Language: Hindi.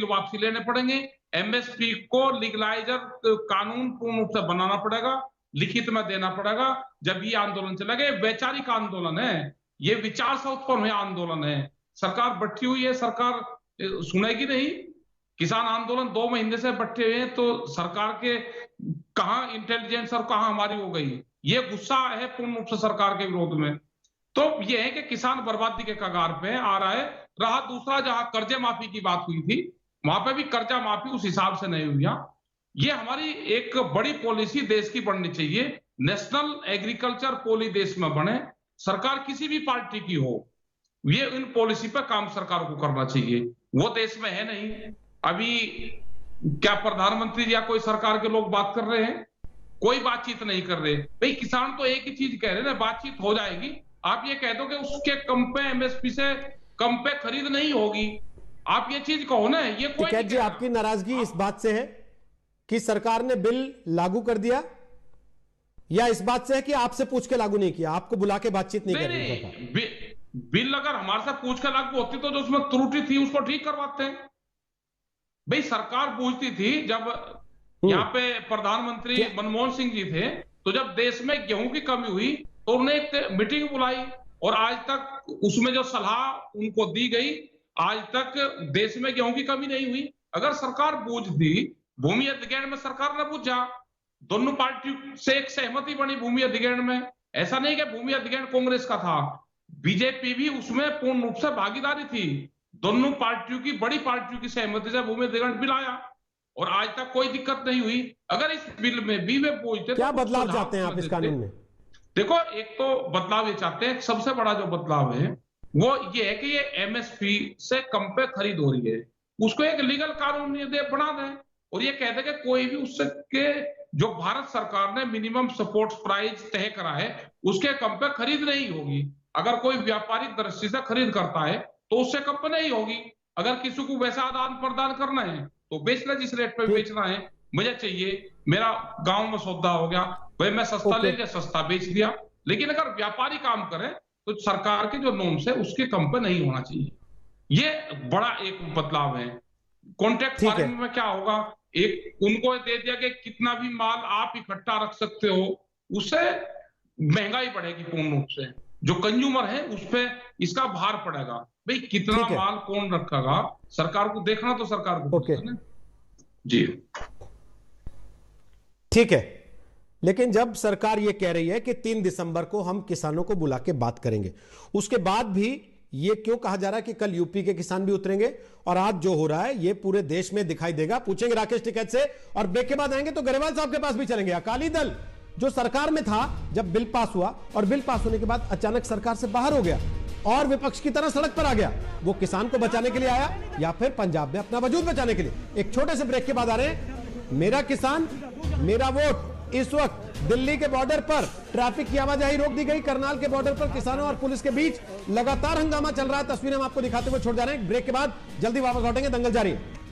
बिल वापसी लेने पड़ेंगे, एमएसपी को लीगलाइजर कानून पूर्ण रूप से बनाना पड़ेगा, लिखित में देना पड़ेगा, जब ये आंदोलन चलेगा। वैचारिक आंदोलन है, ये विचार से उत्पन्न हुआ आंदोलन है। सरकार बैठी हुई है, सरकार सुनेगी नहीं। किसान आंदोलन 2 महीने से बैठे हुए हैं, तो सरकार के कहां इंटेलिजेंस और कहां हमारी हो गई, ये गुस्सा है पूर्ण रूप से सरकार के विरोध में। तो ये है कि किसान बर्बादी के कगार पे आ रहा है। रहा दूसरा, जहां कर्जे माफी की बात हुई थी, वहां पे भी कर्जा माफी उस हिसाब से नहीं हुई। ये हमारी एक बड़ी पॉलिसी देश की बननी चाहिए, नेशनल एग्रीकल्चर पॉलिसी देश में बने, सरकार किसी भी पार्टी की हो, ये इन पॉलिसी पे काम सरकार को करना चाहिए। वो देश में है नहीं। अभी क्या प्रधानमंत्री या कोई सरकार के लोग बात कर रहे हैं? कोई बातचीत नहीं कर रहे। भाई किसान तो एक ही चीज कह रहे हैं, बातचीत हो जाएगी। आप ये कह दो कि उसके कम पे एमएसपी से कम पे खरीद नहीं होगी, आप ये चीज कहो ना। ये कोई टिकैत जी, आपकी नाराजगी इस बात से है कि सरकार ने बिल लागू कर दिया, या इस बात से है कि आपसे पूछ के लागू नहीं किया, आपको बुला के बातचीत नहीं कर रही? बिल अगर हमारे से पूछ के लागू होती तो जो उसमें त्रुटि थी उसको ठीक करवाते हैं। भाई सरकार पूछती थी, जब यहाँ पे प्रधानमंत्री मनमोहन सिंह जी थे, तो जब देश में गेहूं की कमी हुई तो उन्होंने एक मीटिंग बुलाई, और आज तक उसमें जो सलाह उनको दी गई, आज तक देश में गेहूं की कमी नहीं हुई। अगर सरकार बूझती, भूमि अधिग्रहण में सरकार ने पूछा, दोनों पार्टी से एक सहमति बनी भूमि अधिग्रहण में। ऐसा नहीं कि भूमि अधिग्रहण कांग्रेस का था, बीजेपी भी उसमें पूर्ण रूप से भागीदारी थी। दोनों पार्टियों की, बड़ी पार्टियों की सहमति से भूमि अधिग्रहण बिल आया, और आज तक कोई दिक्कत नहीं हुई। अगर इस बिल में भी वे पूछते, क्या बदलाव चाहते हैं आप इस कानून में? देखो, एक तो बदलाव ये चाहते हैं, सबसे बड़ा जो बदलाव है वो ये है कि ये एमएसपी से कम पे खरीद हो रही है, उसको एक लीगल कानून बना दें, और ये कहते हैं कि कोई भी उससे के जो भारत सरकार ने मिनिमम सपोर्ट प्राइस तय करा है उसके कम पे खरीद नहीं होगी। अगर कोई व्यापारिक दृष्टि से खरीद करता है तो उससे कम पे नहीं होगी। अगर किसी को वैसा आदान प्रदान करना है तो बेचना, जिस रेट पे बेचना है, मुझे चाहिए, मेरा गांव में सौदा हो गया, भाई मैं सस्ता ले लिया, सस्ता बेच दिया। लेकिन अगर व्यापारी काम करे तो सरकार के जो नॉर्म्स है उसके कम पे नहीं होना चाहिए। ये बड़ा एक बदलाव है। कॉन्ट्रैक्ट फार्मिंग में क्या होगा, एक उनको दे दिया कि कितना भी माल आप इकट्ठा रख सकते हो, उससे महंगाई बढ़ेगी पूर्ण रूप से, जो कंज्यूमर है उस पे इसका भार पड़ेगा। भाई कितना माल कौन रखेगा, सरकार को देखना, तो सरकार को जी ठीक है। लेकिन जब सरकार यह कह रही है कि 3 दिसंबर को हम किसानों को बुला के बात करेंगे, उसके बाद भी ये क्यों कहा जा रहा है कि कल यूपी के किसान भी उतरेंगे, और आज जो हो रहा है ये पूरे देश में दिखाई देगा? पूछेंगे राकेश टिकैत से, और ब्रेक के बाद आएंगे तो ग्रेवाल साहब के पास भी चलेंगे। अकाली दल जो सरकार में था जब बिल पास हुआ, और बिल पास होने के बाद अचानक सरकार से बाहर हो गया और विपक्ष की तरह सड़क पर आ गया, वो किसान को बचाने के लिए आया या फिर पंजाब में अपना वजूद बचाने के लिए? एक छोटे से ब्रेक के बाद आ रहे हैं। मेरा किसान मेरा वोट। इस वक्त दिल्ली के बॉर्डर पर ट्रैफिक की आवाजाही रोक दी गई। करनाल के बॉर्डर पर किसानों और पुलिस के बीच लगातार हंगामा चल रहा है। तस्वीरें हम आपको दिखाते हुए छोड़ जा रहे हैं। ब्रेक के बाद जल्दी वापस लौटेंगे, दंगल जारी है।